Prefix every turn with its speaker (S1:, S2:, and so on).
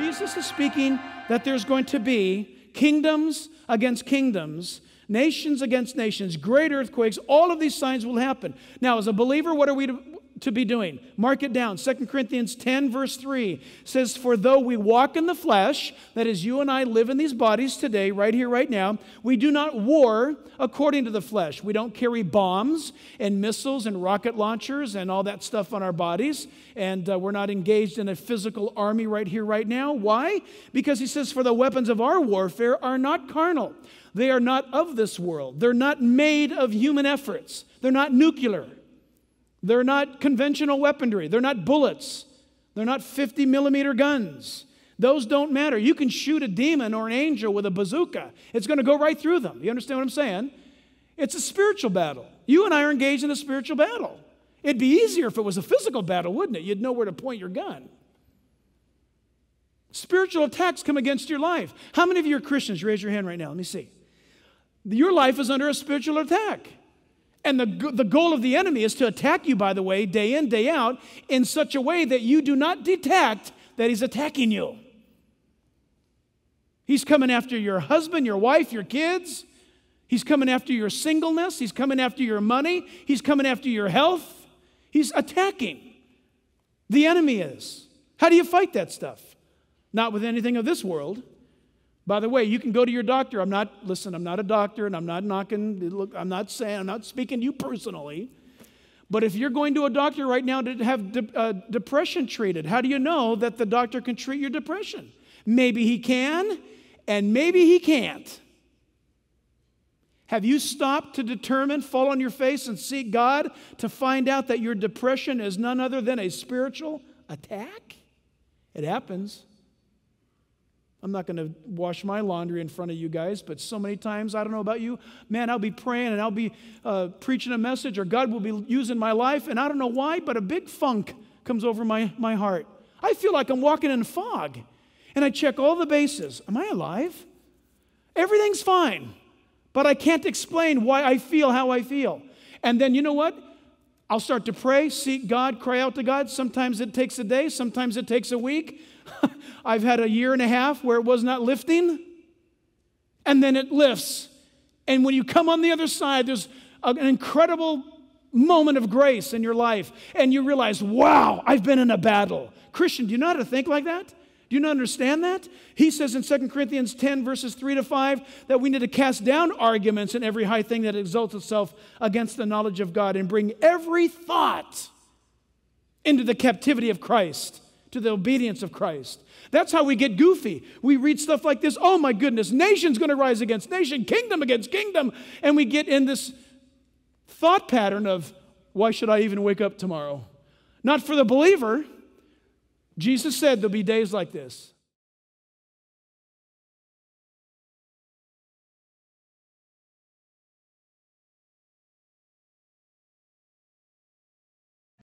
S1: Jesus is speaking that there's going to be kingdoms against kingdoms, nations against nations, great earthquakes. All of these signs will happen. Now, as a believer, what are we to be doing? Mark it down. 2 Corinthians 10, verse 3 says, "For though we walk in the flesh," that is, you and I live in these bodies today, right here, right now, "we do not war according to the flesh." We don't carry bombs and missiles and rocket launchers and all that stuff on our bodies. And we're not engaged in a physical army right here, right now. Why? Because he says, "For the weapons of our warfare are not carnal." They are not of this world. They're not made of human efforts. They're not nuclear. They're not conventional weaponry. They're not bullets. They're not 50 millimeter guns. Those don't matter. You can shoot a demon or an angel with a bazooka. It's going to go right through them. You understand what I'm saying? It's a spiritual battle. You and I are engaged in a spiritual battle. It'd be easier if it was a physical battle, wouldn't it? You'd know where to point your gun. Spiritual attacks come against your life. How many of you are Christians? Raise your hand right now. Let me see. Your life is under a spiritual attack. And the goal of the enemy is to attack you, by the way, day in, day out, in such a way that you do not detect that he's attacking you. He's coming after your husband, your wife, your kids. He's coming after your singleness. He's coming after your money. He's coming after your health. He's attacking. The enemy is. How do you fight that stuff? Not with anything of this world. By the way, you can go to your doctor. I'm not a doctor, and I'm not knocking. Look, I'm not speaking to you personally. But if you're going to a doctor right now to have depression treated, how do you know that the doctor can treat your depression? Maybe he can, and maybe he can't. Have you stopped to determine, fall on your face, and seek God to find out that your depression is none other than a spiritual attack? It happens. I'm not going to wash my laundry in front of you guys, but so many times, I don't know about you, man, I'll be praying and I'll be preaching a message, or God will be using my life, and I don't know why, but a big funk comes over my heart. I feel like I'm walking in fog, and I check all the bases. Am I alive? Everything's fine, but I can't explain why I feel how I feel. And then you know what? I'll start to pray, seek God, cry out to God. Sometimes it takes a day, sometimes it takes a week. I've had a year and a half where it was not lifting, and then it lifts. And when you come on the other side, there's an incredible moment of grace in your life, and you realize, wow, I've been in a battle. Christian, do you know how to think like that? Do you not understand that? He says in 2 Corinthians 10, verses 3 to 5, that we need to cast down arguments and every high thing that exalts itself against the knowledge of God, and bring every thought into the captivity of Christ, to the obedience of Christ. That's how we get goofy. We read stuff like this, oh my goodness, nation's going to rise against nation, kingdom against kingdom, and we get in this thought pattern of, why should I even wake up tomorrow? Not for the believer. Jesus said there'll be days like this.